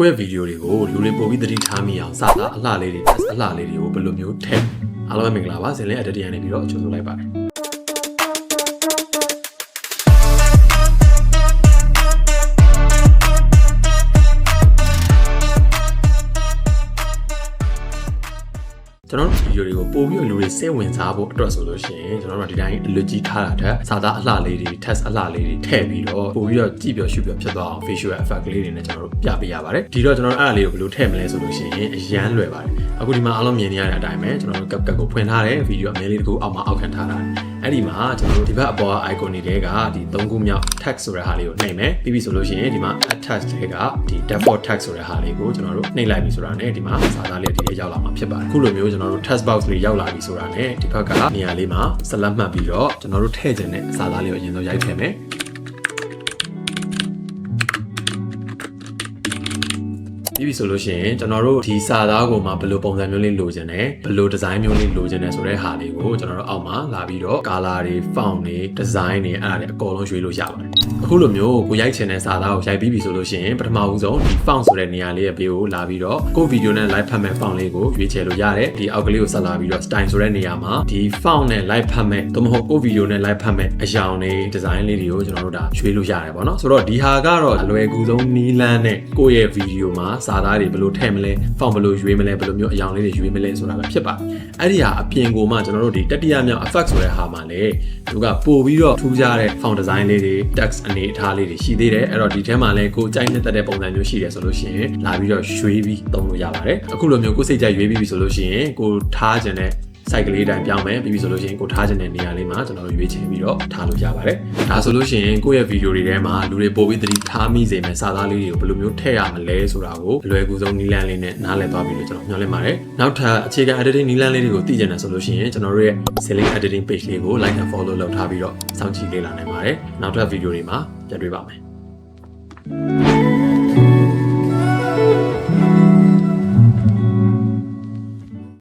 ကိုယ့်ရဲ့ဗီဒီယိုတွေကိုလူတွေပို့ပြီးသတိထားမိအောင်စာသားအလှလေးတွေ test အလှလေးတွေကိုဘယ်လိုမျိုးထည့်အားလုံးပဲမင်္ဂလာပါဇင်လင်း editor ရနေပြီးတော့အချိုးဆိုလိုက်ပါတယ်ကျွန်တော်ဗီဒီယိုတွေကိုပို့ပြီးလူတွေစိတ်ဝင်စားဖို့အတွက်ဆိုလို့ရှိရင်ကျွန်တော်တို့ဒီတိုင်းအလွတ်ကြီးထားတာတဲ့စာသားအလှလေးတွေ test အလှလေးတွေထည့်ပြီးတော့ပို့ပြီးတော့ကြည့်ပြောရှုပြောဖြစ်သွားအောင် visual effect လေးတွေနဲ့ကျွန်တော်တို့ပြပေးရပါတယ်ဒီတော့ကျွန်တော်တို့အဲ့အလေးကိုဘယ်လိုထည့်မလဲဆိုလို့ရှိရင်အရန်လွယ်ပါတယ်အခုဒီမှာအားလုံးမြင်နေရတဲ့အတိုင်းပဲကျွန်တော်တို့ CapCut ကိုဖွင့်ထားတယ်ဗီဒီယိုအမဲလေးတစ်ခုအောက်မှာအောက်ခံထားတာအဲ့ဒီမှာကျွန်တော်တို့ဒီဘက်အပေါ် icon တွေကဒီ3ခုမြောက် text ဆိုတဲ့ဟာလေးကိုနှိပ်မယ်ပြီးပြီဆိုလို့ရှိရင်ဒီမှာ attach တွေကဒီ default text ဆိုတဲ့ဟာလေးကိုကျွန်တော်တို့နှိပ်လိုက်ပြီဆိုတာနဲ့ဒီမှာစာသားလေးဒီလေးရောက်လာမှာဖြစ်ပါတယ်အခုလိုမျိုးကျွန်တော်တို့ text box လေးရောက်လာပြီဆိုတာနဲ့ဒီဘက်ကနေရာလေးမှာဆက်လက်မှတ်ပြီးတော့ကျွန်တော်တို့ထည့်ခြင်းနဲ့စာသားလေးကိုအရင်ဆုံးရိုက်ထည့်မယ်ပြီးပြီဆိုလို့ရှိရင်ကျွန်တော်တို့ဒီစာသားကိုမှဘယ်လိုပုံစံမျိုးလေးလိုချင်တယ်ဘယ်လိုဒီဇိုင်းမျိုးလေးလိုချင်တယ်ဆိုတဲ့ဟာလေးကိုကျွန်တော်တို့အောက်မှာလာပြီးတော့ color တွေ font တွေ design တွေအဲ့ဒါတွေအကုန်လုံးရွေးလို့ရပါတယ်အခုလိုမျိုးကိုရိုက်ချင်တဲ့စာသားကိုရိုက်ပြီးပြီဆိုလို့ရှိရင်ပထမဦးဆုံးဒီ font ဆိုတဲ့နေရာလေးရဲ့ဘေးကိုလာပြီးတော့ကိုဗီဒီယိုနဲ့ live ဖတ်မဲ့ font လေးကိုရွေးချယ်လို့ရတယ်ဒီအောက်ကလေးကိုဆက်လာပြီးတော့ style ဆိုတဲ့နေရာမှာဒီ font နဲ့ live ဖတ်မဲ့သို့မဟုတ်ကိုဗီဒီယိုနဲ့ live ဖတ်မဲ့အရောင်တွေ design လေးတွေကိုကျွန်တော်တို့ဒါရွေးလို့ရတယ်ပေါ့နော်ဆိုတော့ဒီဟာကတော့အလွယ်ကူဆုံးနီးလန်းနဲ့ကိုယ့်ရဲ့ဗီဒီယိုမှာစာသားတွေဘယ်လိုထည့်မလဲ font ဘယ်လိုရွေးမလဲဘယ်လိုမျိုးအရောင်လေးတွေရွေးမလဲဆိုတာပဲဖြစ်ပါတယ်အဲ့ဒီဟာအပြင်ကိုမှကျွန်တော်တို့ဒီတတိယမြောက် effect ဆိုတဲ့ဟာမှာလေသူကပို့ပြီးတော့ထူးခြားတဲ့ font design လေးတွေ text အနေအထားလေးတွေရှိသေးတယ်အဲ့တော့ဒီထဲမှာလည်းကိုယ်ကြိုက်နေတဲ့ပုံစံမျိုးရှိတယ်ဆိုလို့ရှိရင်လာပြီးတော့ရွေးပြီးသုံးလို့ရပါတယ်အခုလိုမျိုးကိုယ်စိတ်ကြိုက်ရွေးပြီးပြီဆိုလို့ရှိရင်ကိုထားခြင်းနဲ့စိုက်ကလေးတိုင်းပြောင်းမယ်ပြီးပြီဆိုလို့ရှိရင်ကိုထားခြင်းတဲ့နေရာလေးမှာကျွန်တော်တို့ရွေးချယ်ပြီးတော့ထားလို့ရပါတယ်ဒါဆိုလို့ရှိရင်ကိုယ့်ရဲ့ဗီဒီယိုတွေထဲမှာလူတွေပို့ပြီးသတိထားမိစေမယ့်စာသားလေးတွေကိုဘယ်လိုမျိုးထည့်ရမလဲဆိုတာကိုအလွယ်ကူဆုံးနည်းလမ်းလေးနဲ့နားလည်သွားပြီလို့ကျွန်တော်ညွှန်လင့်ပါတယ်နောက်ထပ်အခြေခံ editing နည်းလမ်းလေးတွေကိုသိချင်တယ်ဆိုလို့ရှိရင်ကျွန်တော်တို့ရဲ့ Select Editing page လေးကို like and follow လုပ်ထားပြီးတော့စောင့်ကြည့်လေ့လာနိုင်ပါတယ်နောက်ထပ်ဗီဒီယိုတွေမှာပြန်တွေ့ပါမယ်